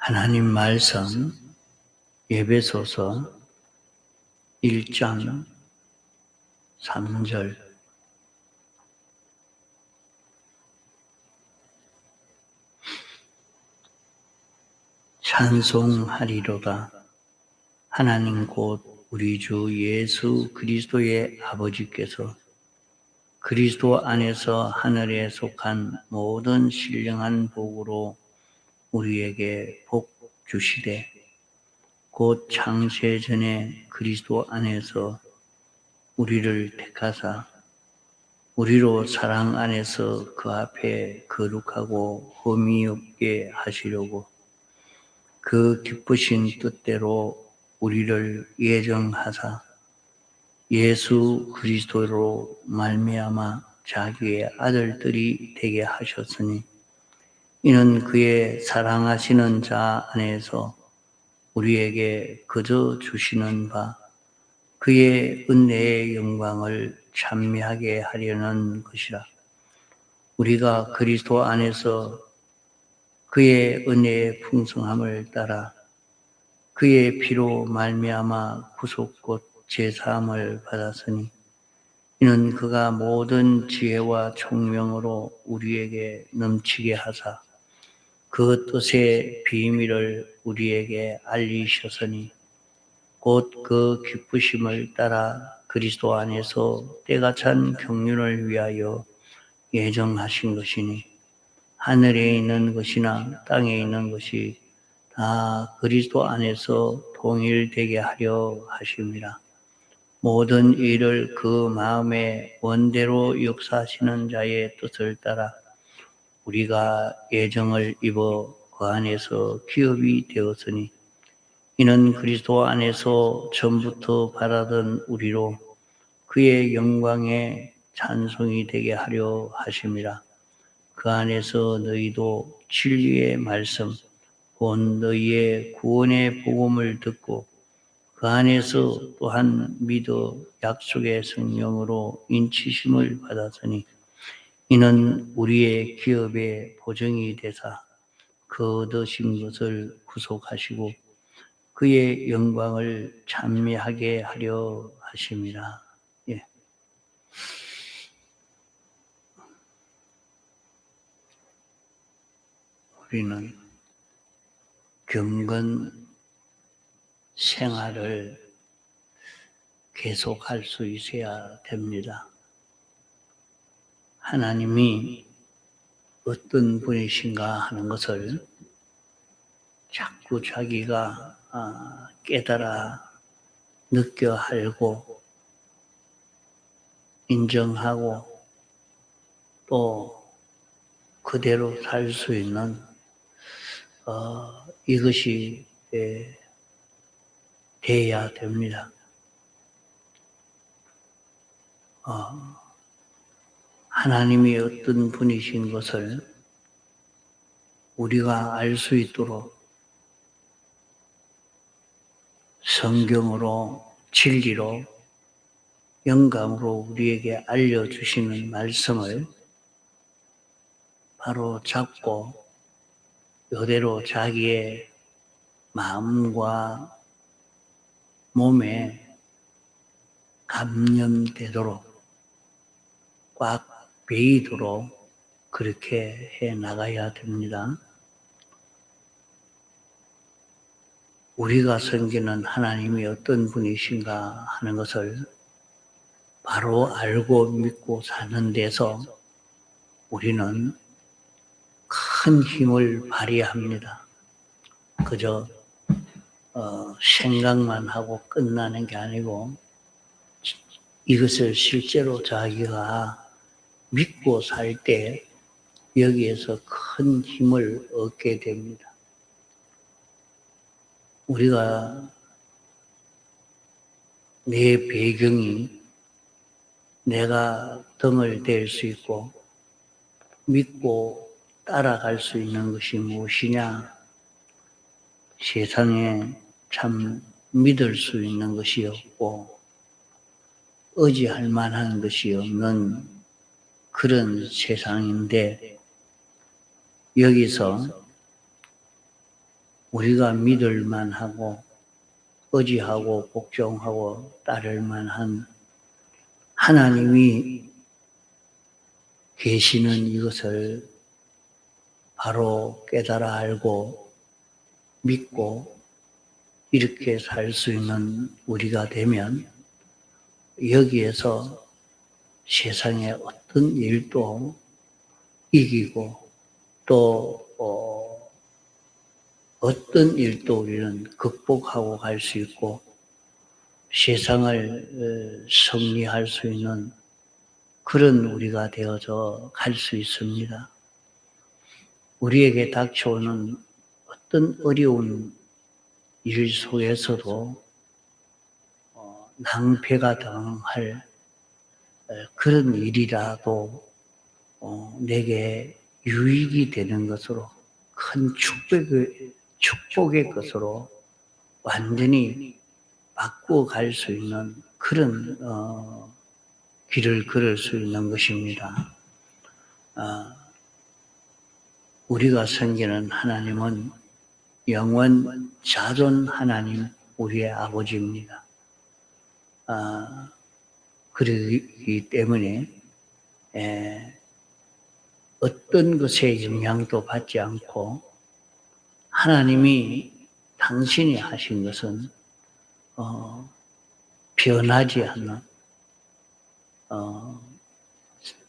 하나님 말씀 에베소서 1장 3절. 찬송하리로다. 하나님 곧 우리 주 예수 그리스도의 아버지께서 그리스도 안에서 하늘에 속한 모든 신령한 복으로 우리에게 복 주시되, 곧 창세 전에 그리스도 안에서 우리를 택하사 우리로 사랑 안에서 그 앞에 거룩하고 흠이 없게 하시려고 그 기쁘신 뜻대로 우리를 예정하사 예수 그리스도로 말미암아 자기의 아들들이 되게 하셨으니, 이는 그의 사랑하시는 자 안에서 우리에게 거저 주시는 바 그의 은혜의 영광을 찬미하게 하려는 것이라. 우리가 그리스도 안에서 그의 은혜의 풍성함을 따라 그의 피로 말미암아 구속 곧 제사함을 받았으니, 이는 그가 모든 지혜와 총명으로 우리에게 넘치게 하사 그 뜻의 비밀을 우리에게 알리셨으니, 곧 그 기쁘심을 따라 그리스도 안에서 때가 찬 경륜을 위하여 예정하신 것이니, 하늘에 있는 것이나 땅에 있는 것이 다 그리스도 안에서 통일되게 하려 하심이라. 모든 일을 그 마음의 원대로 역사하시는 자의 뜻을 따라 우리가 예정을 입어 그 안에서 기업이 되었으니, 이는 그리스도 안에서 전부터 바라던 우리로 그의 영광의 찬송이 되게 하려 하심이라. 그 안에서 너희도 진리의 말씀, 곧 너희의 구원의 복음을 듣고 그 안에서 또한 믿어 약속의 성령으로 인치심을 받았으니, 이는 우리의 기업의 보증이 되사 그 얻으신 것을 구속하시고 그의 영광을 찬미하게 하려 하심이라. 예. 우리는 경건 생활을 계속할 수 있어야 됩니다. 하나님이 어떤 분이신가 하는 것을 자꾸 자기가 깨달아 느껴 알고 인정하고 또 그대로 살 수 있는 이것이 돼야 됩니다. 하나님이 어떤 분이신 것을 우리가 알 수 있도록 성경으로, 진리로, 영감으로 우리에게 알려주시는 말씀을 바로 잡고 이대로 자기의 마음과 몸에 감염되도록 꽉 배이도록 그렇게 해 나가야 됩니다. 우리가 섬기는 하나님이 어떤 분이신가 하는 것을 바로 알고 믿고 사는 데서 우리는 큰 힘을 발휘합니다. 그저 생각만 하고 끝나는 게 아니고 이것을 실제로 자기가 믿고 살 때 여기에서 큰 힘을 얻게 됩니다. 우리가 내 배경이 내가 등을 댈 수 있고 믿고 따라갈 수 있는 것이 무엇이냐? 세상에 참 믿을 수 있는 것이 없고 의지할 만한 것이 없는 그런 세상인데, 여기서 우리가 믿을 만하고 의지하고 복종하고 따를 만한 하나님이 계시는 이것을 바로 깨달아 알고 믿고 이렇게 살 수 있는 우리가 되면 여기에서 세상의 어떤 일도 이기고 또 어떤 일도 우리는 극복하고 갈 수 있고 세상을 승리할 수 있는 그런 우리가 되어서 갈 수 있습니다. 우리에게 닥쳐오는 어떤 어려운 일 속에서도 낭패가 당할 그런 일이라도 내게 유익이 되는 것으로 큰 축복의 것으로 완전히 바꾸어 갈 수 있는 그런 길을 걸을 수 있는 것입니다. 우리가 섬기는 하나님은 영원 자존 하나님 우리의 아버지입니다. 그러기 때문에 어떤 것에 영향도 받지 않고 하나님이 당신이 하신 것은 변하지 않는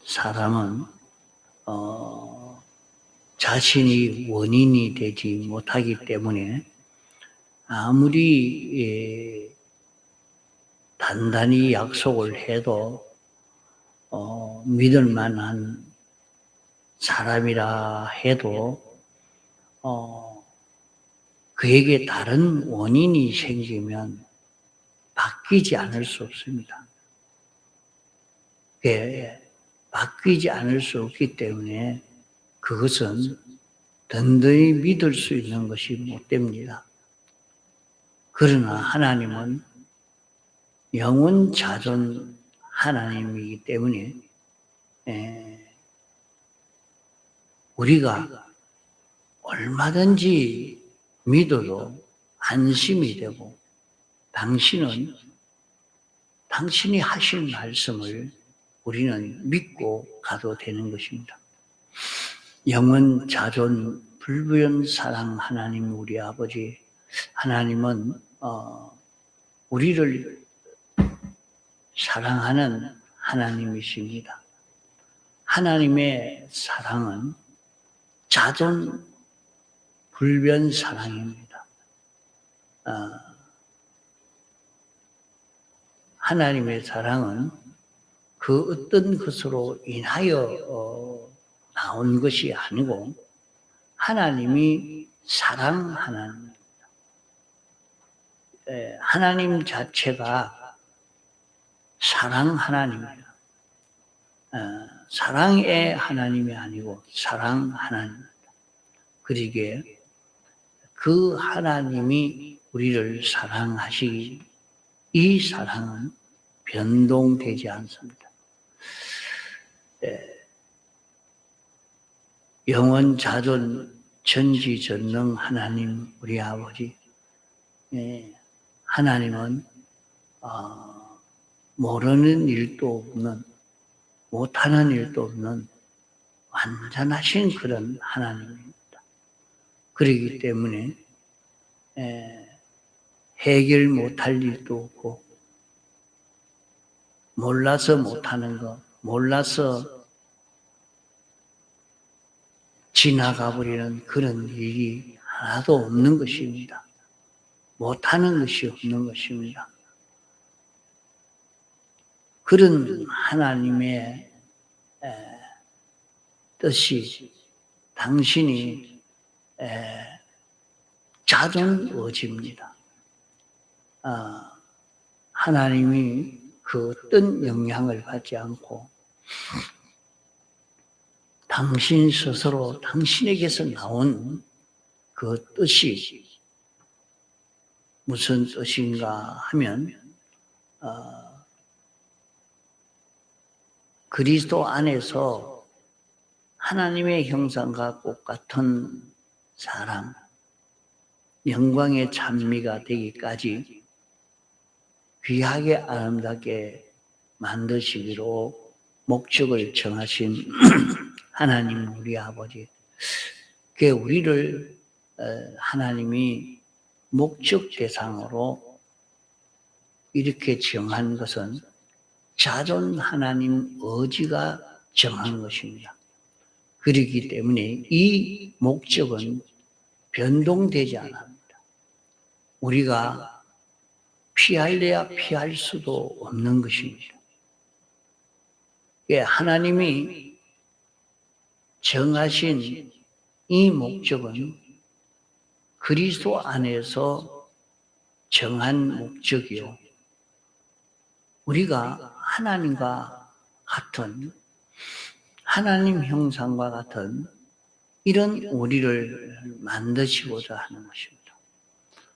사람은 자신이 원인이 되지 못하기 때문에 아무리 단단히 약속을 해도 믿을 만한 사람이라 해도 그에게 다른 원인이 생기면 바뀌지 않을 수 없습니다. 바뀌지 않을 수 없기 때문에 그것은 든든히 믿을 수 있는 것이 못 됩니다. 그러나 하나님은 영원 자존 하나님이기 때문에 우리가 얼마든지 믿어도 안심이 되고 당신이 하신 말씀을 우리는 믿고 가도 되는 것입니다. 영원 자존 불변 사랑 하나님 우리 아버지 하나님은 우리를 사랑하는 하나님이십니다. 하나님의 사랑은 자존 불변 사랑입니다. 하나님의 사랑은 그 어떤 것으로 인하여 나온 것이 아니고 하나님이 사랑 하나님입니다. 하나님 자체가 사랑 하나님입니다. 사랑의 하나님이 아니고 사랑 하나님입니다. 그러기에 그 하나님이 우리를 사랑하시기 이 사랑은 변동되지 않습니다. 영원 자존 전지전능 하나님 우리 아버지 하나님은 모르는 일도 없는 못하는 일도 없는 완전하신 그런 하나님입니다. 그렇기 때문에 해결 못할 일도 없고 몰라서 못하는 것, 몰라서 지나가 버리는 그런 일이 하나도 없는 것입니다. 못하는 것이 없는 것입니다. 그런 하나님의 뜻이 당신이 자존의지입니다. 하나님이 그 어떤 영향을 받지 않고 당신 스스로 당신에게서 나온 그 뜻이 무슨 뜻인가 하면 그리스도 안에서 하나님의 형상과 똑같은 사람, 영광의 찬미가 되기까지 귀하게 아름답게 만드시기로 목적을 정하신 하나님 우리 아버지, 그 우리를 하나님이 목적 대상으로 이렇게 정한 것은 자존 하나님 의지가 정한 것입니다. 그렇기 때문에 이 목적은 변동되지 않습니다. 우리가 피할래야 피할 수도 없는 것입니다. 하나님이 정하신 이 목적은 그리스도 안에서 정한 목적이요. 우리가 하나님과 같은, 하나님 형상과 같은 이런 우리를 만드시고자 하는 것입니다.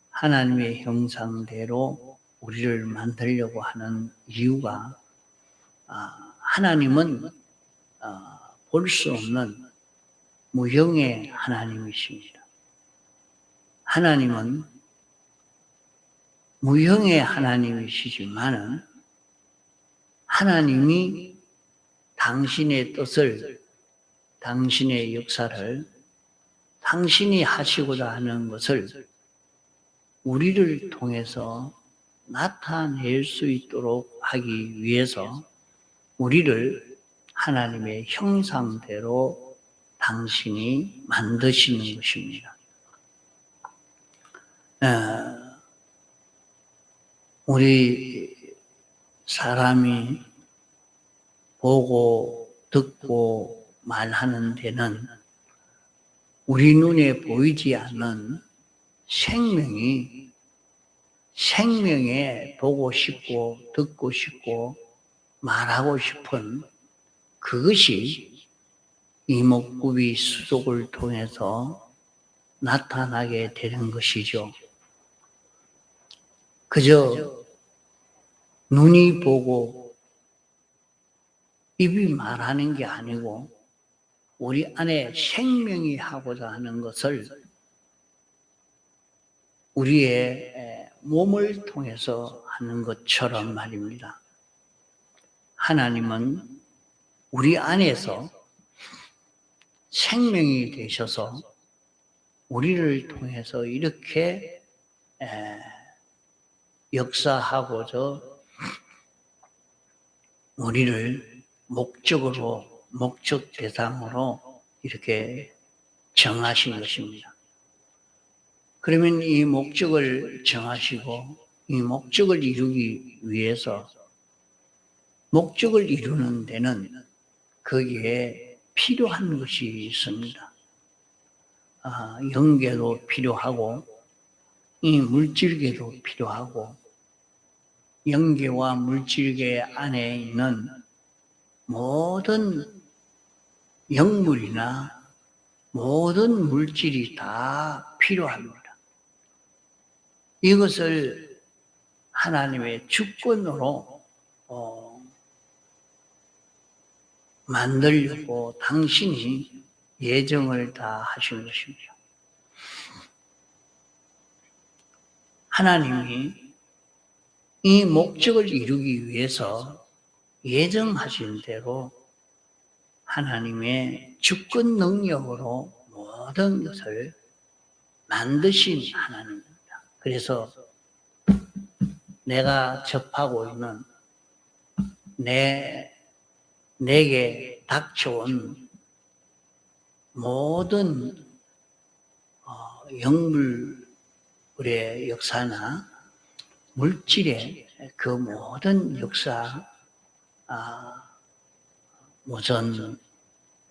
하나님의 형상대로 우리를 만들려고 하는 이유가 하나님은 볼 수 없는 무형의 하나님이십니다. 하나님은 무형의 하나님이시지만은 하나님이 당신의 뜻을, 당신의 역사를, 당신이 하시고자 하는 것을 우리를 통해서 나타낼 수 있도록 하기 위해서 우리를 하나님의 형상대로 당신이 만드시는 것입니다. 우리 사람이 보고 듣고 말하는 데는 우리 눈에 보이지 않는 생명에 보고 싶고 듣고 싶고 말하고 싶은 그것이 이목구비 수족을 통해서 나타나게 되는 것이죠. 그저 눈이 보고 입이 말하는 게 아니고 우리 안에 생명이 하고자 하는 것을 우리의 몸을 통해서 하는 것처럼 말입니다. 하나님은 우리 안에서 생명이 되셔서 우리를 통해서 이렇게 역사하고자 우리를 목적 대상으로 이렇게 정하신 것입니다. 그러면 이 목적을 정하시고 이 목적을 이루기 위해서 목적을 이루는 데는 거기에 필요한 것이 있습니다. 영계도 필요하고 이 물질계도 필요하고 영계와 물질계 안에 있는 모든 영물이나 모든 물질이 다 필요합니다. 이것을 하나님의 주권으로 만들려고 당신이 예정을 다 하신 것입니다. 하나님이 이 목적을 이루기 위해서 예정하신 대로 하나님의 주권 능력으로 모든 것을 만드신 하나님입니다. 그래서 내가 접하고 있는 내게 닥쳐온 모든 영물의 역사나 물질의 그 모든 역사, 우선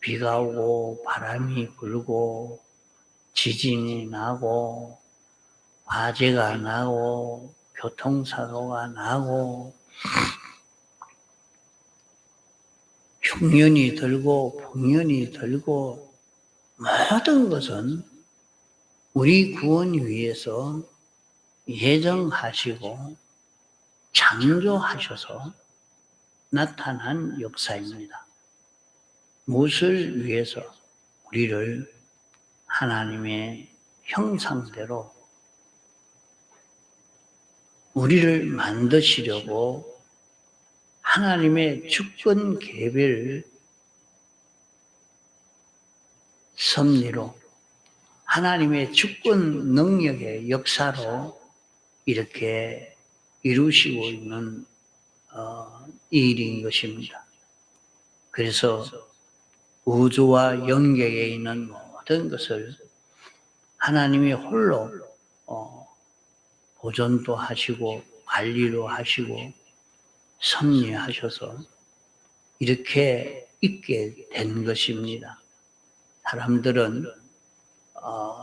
비가 오고 바람이 불고 지진이 나고 화재가 나고 교통사고가 나고 흉년이 들고 풍년이 들고 모든 것은 우리 구원 위해서 예정하시고 창조하셔서 나타난 역사입니다. 무엇을 위해서? 우리를 하나님의 형상대로 우리를 만드시려고 하나님의 주권 개별 섭리로 하나님의 주권 능력의 역사로 이렇게 이루시고 있는 일인 것입니다. 그래서 우주와 영역에 있는 모든 것을 하나님이 홀로 보존도 하시고 관리도 하시고 섭리하셔서 이렇게 있게 된 것입니다. 사람들은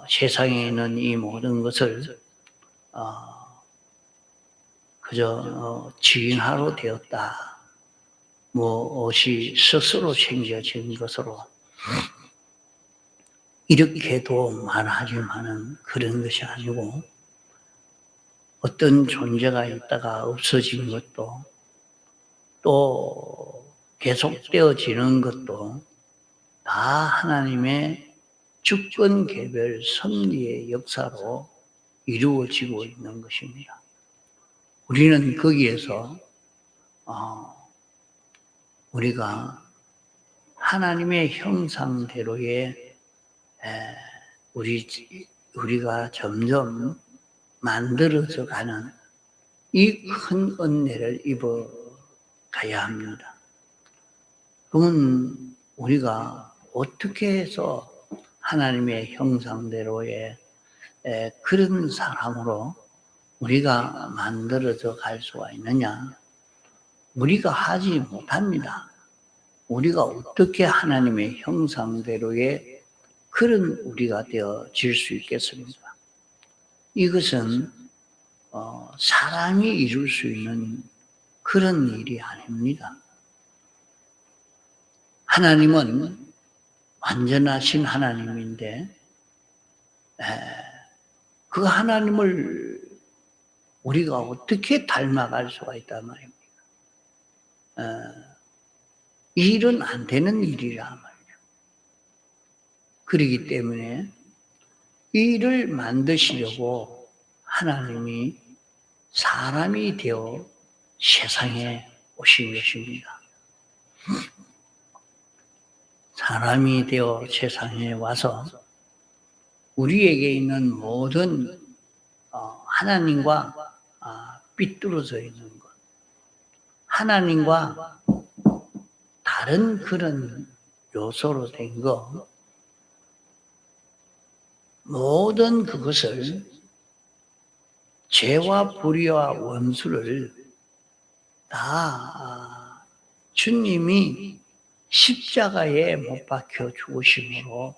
세상에 있는 이 모든 것을 그저 지인하로 되었다. 무엇이 스스로 생겨진 것으로 이렇게도 말하지만은 그런 것이 아니고 어떤 존재가 있다가 없어진 것도 또 계속되어지는 것도 다 하나님의 주권 개별 섭리의 역사로 이루어지고 있는 것입니다. 우리는 거기에서 우리가 하나님의 형상대로의 우리가 점점 만들어져 가는 이 큰 은혜를 입어가야 합니다. 그러면 우리가 어떻게 해서 하나님의 형상대로의 그런 사람으로 우리가 만들어져 갈 수가 있느냐? 우리가 하지 못합니다. 우리가 어떻게 하나님의 형상대로의 그런 우리가 되어질 수 있겠습니까? 이것은 사람이 이룰 수 있는 그런 일이 아닙니다. 하나님은 완전하신 하나님인데 그 하나님을 우리가 어떻게 닮아갈 수가 있단 말입니까? 이 일은 안 되는 일이라 말이죠. 그렇기 때문에 이 일을 만드시려고 하나님이 사람이 되어 세상에 오신 것입니다. 사람이 되어 세상에 와서 우리에게 있는 모든 하나님과 삐뚤어져 있는 것, 하나님과 다른 그런 요소로 된 것, 모든 그것을 죄와 불의와 원수를 다 주님이 십자가에 못 박혀 죽으심으로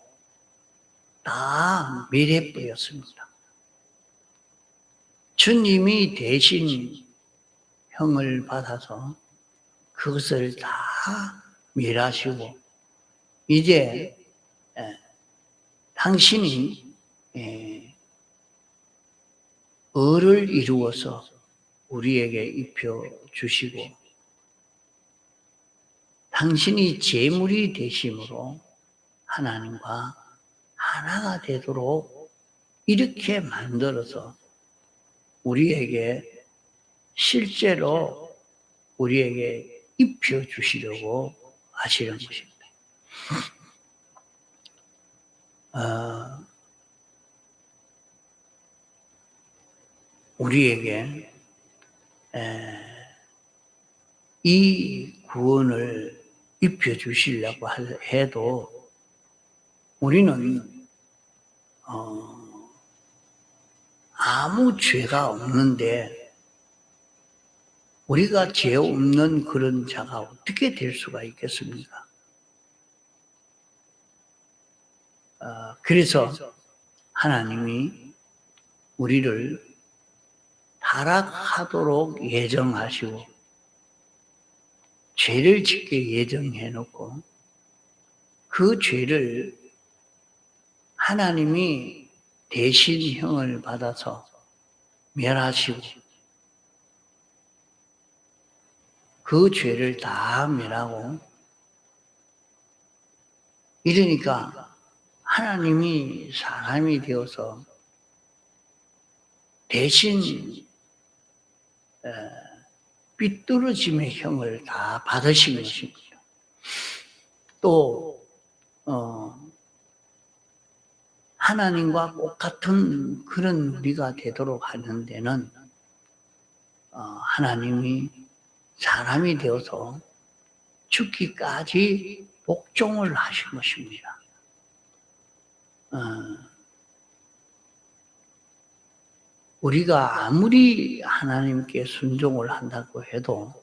다 멸해버렸습니다. 주님이 대신 형을 받아서 그것을 다 멸하시고 이제 당신이 의를 이루어서 우리에게 입혀 주시고 당신이 제물이 되심으로 하나님과 하나가 되도록 이렇게 만들어서 우리에게 실제로 우리에게 입혀 주시려고 하시는 것입니다. 우리에게 이 구원을 입혀 주시려고 해도 우리는 아무 죄가 없는데 우리가 죄 없는 그런 자가 어떻게 될 수가 있겠습니까? 그래서 하나님이 우리를 타락하도록 예정하시고 죄를 짓게 예정해 놓고 그 죄를 하나님이 대신 형을 받아서 멸하시고 그 죄를 다 멸하고 이러니까 하나님이 사람이 되어서 대신 삐뚤어짐의 형을 다 받으신 것입니다. 또 하나님과 똑같은 그런 우리가 되도록 하는 데는 하나님이 사람이 되어서 죽기까지 복종을 하신 것입니다. 우리가 아무리 하나님께 순종을 한다고 해도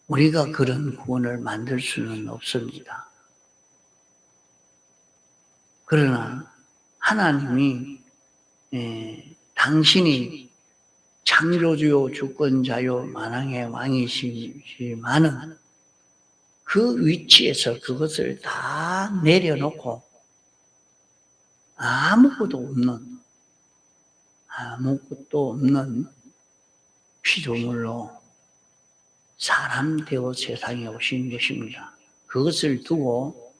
우리가 그런 구원을 만들 수는 없습니다. 그러나 하나님이 당신이 창조주요 주권자요 만왕의 왕이시지만은 그 위치에서 그것을 다 내려놓고 아무것도 없는 피조물로 사람 되어 세상에 오신 것입니다. 그것을 두고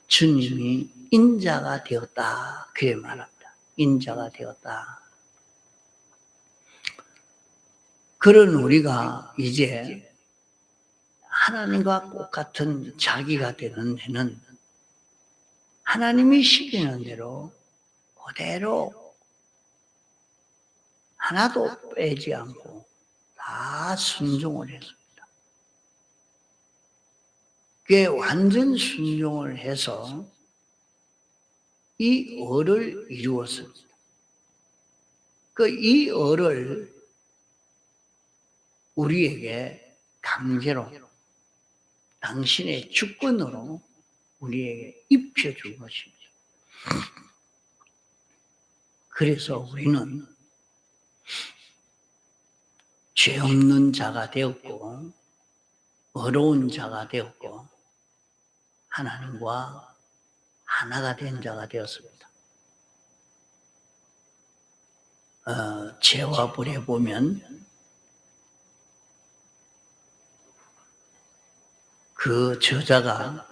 주님이 인자가 되었다 그렇게 말합니다. 인자가 되었다. 그런 우리가 이제 하나님과 똑같은 자기가 되는 데는 하나님이 시키는 대로 그대로 하나도 빼지 않고 다 순종을 했습니다. 그게 완전 순종을 해서 이 의를 이루었습니다. 이 의를 우리에게 강제로 당신의 주권으로 우리에게 입혀준 것입니다. 그래서 우리는 죄 없는 자가 되었고 어려운 자가 되었고 하나님과 하나가 된 자가 되었습니다. 죄와 불에 보면 그 저자가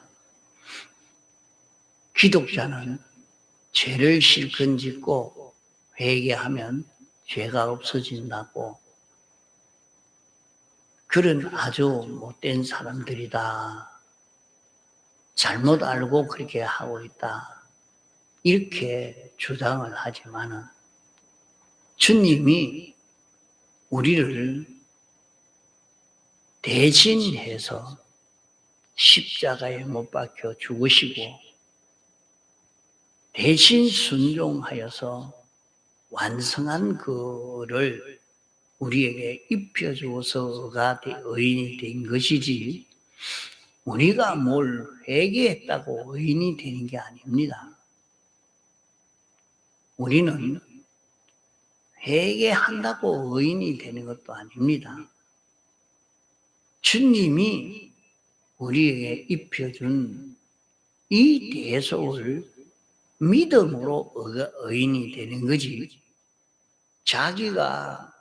기독자는 죄를 실컷 짓고 회개하면 죄가 없어진다고 그런 아주 못된 사람들이다. 잘못 알고 그렇게 하고 있다. 이렇게 주장을 하지만은 주님이 우리를 대신해서 십자가에 못 박혀 죽으시고 대신 순종하여서 완성한 그를 우리에게 입혀주어서가 의인이 된 것이지 우리가 뭘 회개했다고 의인이 되는 게 아닙니다. 우리는 회개한다고 의인이 되는 것도 아닙니다. 주님이 우리에게 입혀준 이 대속을 믿음으로 의인이 되는 거지 자기가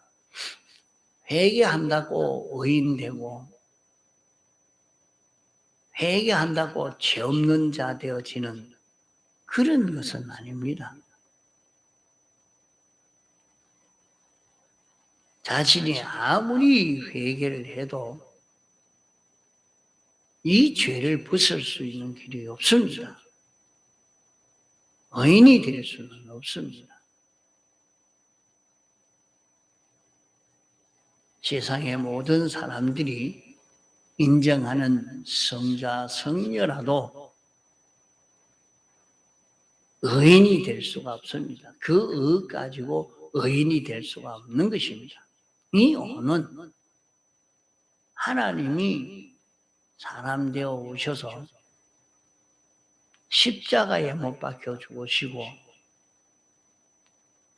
회개한다고 의인되고 회개한다고 죄 없는 자 되어지는 그런 것은 아닙니다. 자신이 아무리 회개를 해도 이 죄를 벗을 수 있는 길이 없습니다. 의인이 될 수는 없습니다. 세상의 모든 사람들이 인정하는 성자, 성녀라도 의인이 될 수가 없습니다. 그 의 가지고 의인이 될 수가 없는 것입니다. 이 의는 하나님이 사람 되어 오셔서 십자가에 못 박혀 죽으시고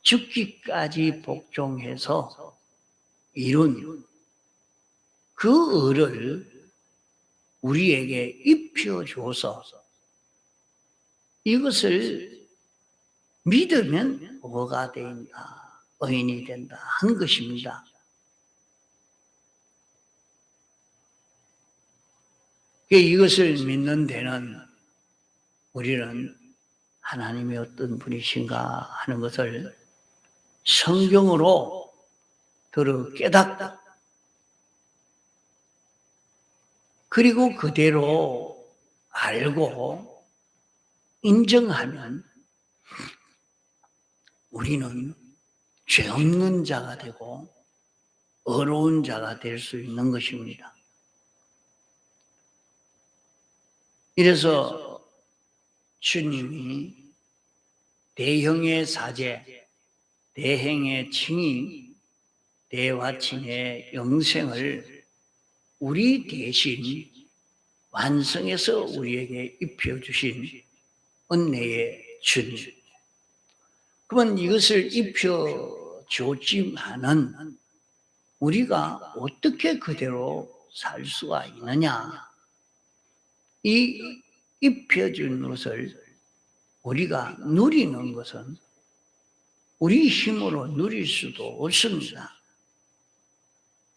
죽기까지 복종해서 이룬 그 의를 우리에게 입혀줘서 이것을 믿으면 의가 된다, 의인이 된다 한 것입니다. 이것을 믿는 데는 우리는 하나님이 어떤 분이신가 하는 것을 성경으로 들어 깨닫고 그리고 그대로 알고 인정하면 우리는 죄 없는 자가 되고 의로운 자가 될 수 있는 것입니다. 이래서 주님이 대형의 사제, 대행의 칭의, 대화칭의 영생을 우리 대신 완성해서 우리에게 입혀주신 은혜의 주님. 그러면 이것을 입혀줬지만은 우리가 어떻게 그대로 살 수가 있느냐? 이 입혀준 것을 우리가 누리는 것은 우리 힘으로 누릴 수도 없습니다.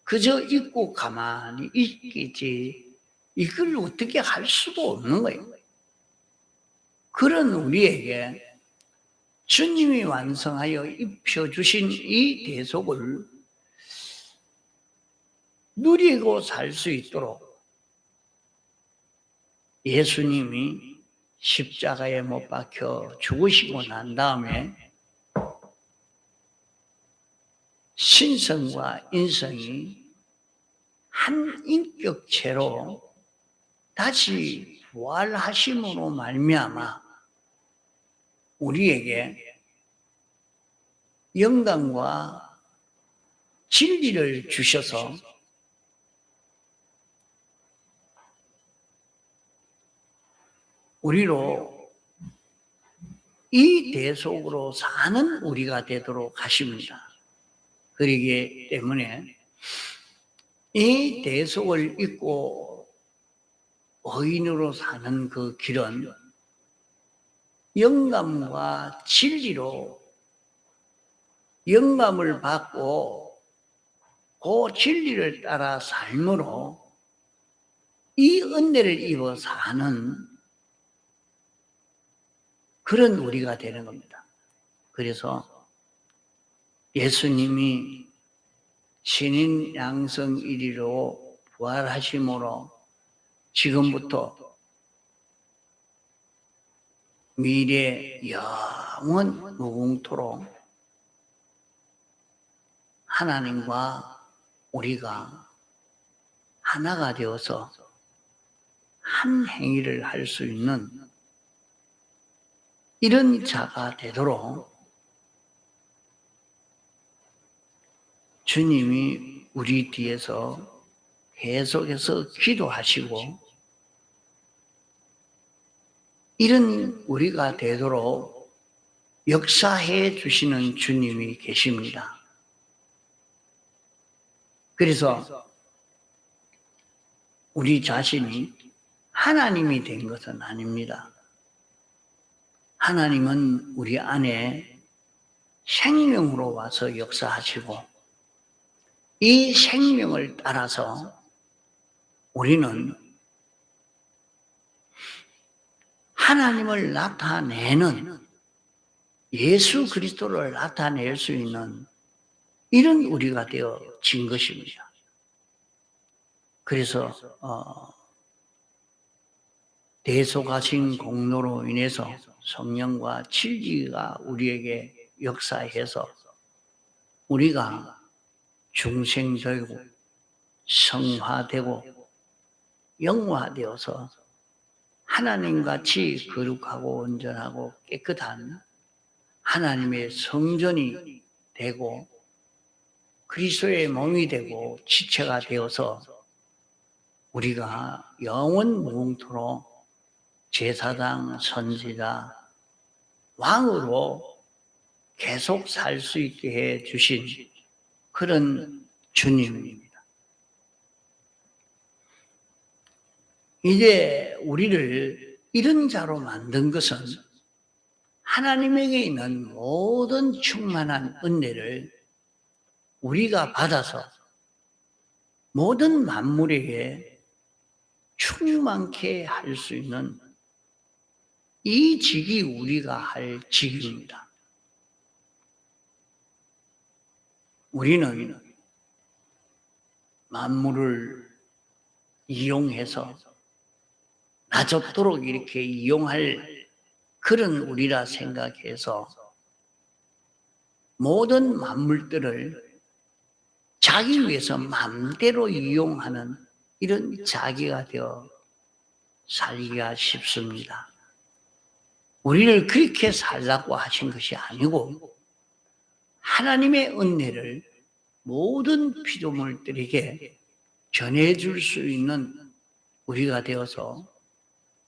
그저 잊고 가만히 있겠지 이걸 어떻게 할 수도 없는 거예요. 그런 우리에게 주님이 완성하여 입혀주신 이 대속을 누리고 살 수 있도록 예수님이 십자가에 못 박혀 죽으시고 난 다음에 신성과 인성이 한 인격체로 다시 부활하심으로 말미암아 우리에게 영광과 진리를 주셔서 우리로 이 대속으로 사는 우리가 되도록 하십니다. 그러기 때문에 이 대속을 잊고 의인으로 사는 그 길은 영감과 진리로 영감을 받고 그 진리를 따라 삶으로 이 은혜를 입어 사는 그런 우리가 되는 겁니다. 그래서 예수님이 신인 양성 1위로 부활하심으로 지금부터 미래 영원 무궁토록 하나님과 우리가 하나가 되어서 한 행위를 할 수 있는 이런 자가 되도록 주님이 우리 뒤에서 계속해서 기도하시고 이런 우리가 되도록 역사해 주시는 주님이 계십니다. 그래서 우리 자신이 하나님이 된 것은 아닙니다. 하나님은 우리 안에 생명으로 와서 역사하시고 이 생명을 따라서 우리는 하나님을 나타내는 예수 그리스도를 나타낼 수 있는 이런 우리가 되어진 것입니다. 그래서 대속하신 공로로 인해서 성령과 진리가 우리에게 역사해서 우리가 중생되고 성화되고 영화되어서 하나님같이 거룩하고 온전하고 깨끗한 하나님의 성전이 되고 그리스도의 몸이 되고 지체가 되어서 우리가 영원 무궁토록 제사장, 선지자, 왕으로 계속 살 수 있게 해 주신 그런 주님입니다. 이제 우리를 이런 자로 만든 것은 하나님에게 있는 모든 충만한 은혜를 우리가 받아서 모든 만물에게 충만케 할 수 있는 이 직이 우리가 할 직입니다. 우리는 만물을 이용해서 나좋도록 이렇게 이용할 그런 우리라 생각해서 모든 만물들을 자기 위해서 마음대로 이용하는 이런 자기가 되어 살기가 쉽습니다. 우리를 그렇게 살라고 하신 것이 아니고 하나님의 은혜를 모든 피조물들에게 전해줄 수 있는 우리가 되어서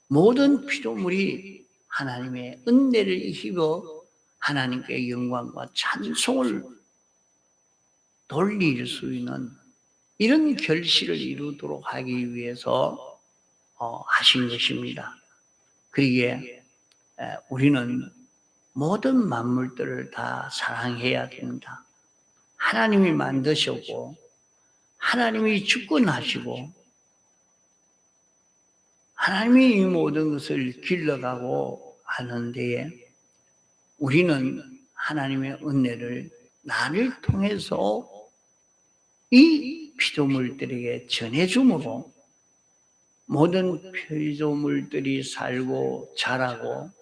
모든 피조물이 하나님의 은혜를 입어 하나님께 영광과 찬송을 돌릴 수 있는 이런 결실을 이루도록 하기 위해서 하신 것입니다. 그러기에 우리는 모든 만물들을 다 사랑해야 됩니다. 하나님이 만드셨고 하나님이 주권하시고 하나님이 이 모든 것을 길러가고 하는 데에 우리는 하나님의 은혜를 나를 통해서 이 피조물들에게 전해줌으로 모든 피조물들이 살고 자라고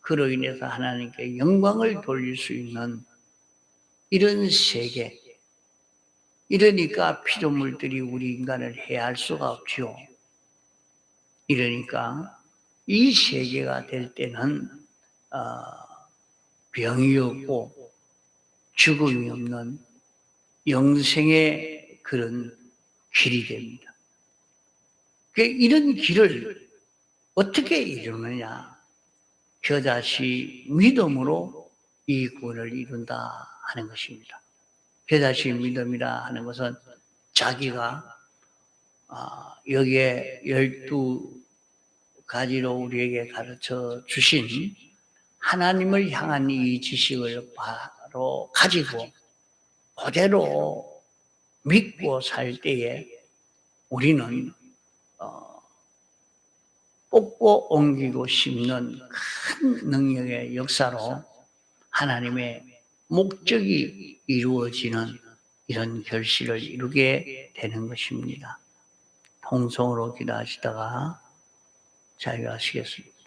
그로 인해서 하나님께 영광을 돌릴 수 있는 이런 세계, 이러니까 피조물들이 우리 인간을 해할 수가 없죠. 이러니까 이 세계가 될 때는 병이 없고 죽음이 없는 영생의 그런 길이 됩니다. 이런 길을 어떻게 이루느냐? 겨자씨 믿음으로 이 구원을 이룬다 하는 것입니다. 겨자씨 믿음이라 하는 것은 자기가 여기에 12가지로 우리에게 가르쳐 주신 하나님을 향한 이 지식을 바로 가지고 그대로 믿고 살 때에 우리는 뽑고 옮기고 심는 큰 능력의 역사로 하나님의 목적이 이루어지는 이런 결실을 이루게 되는 것입니다. 통성으로 기도하시다가 자유하시겠습니다.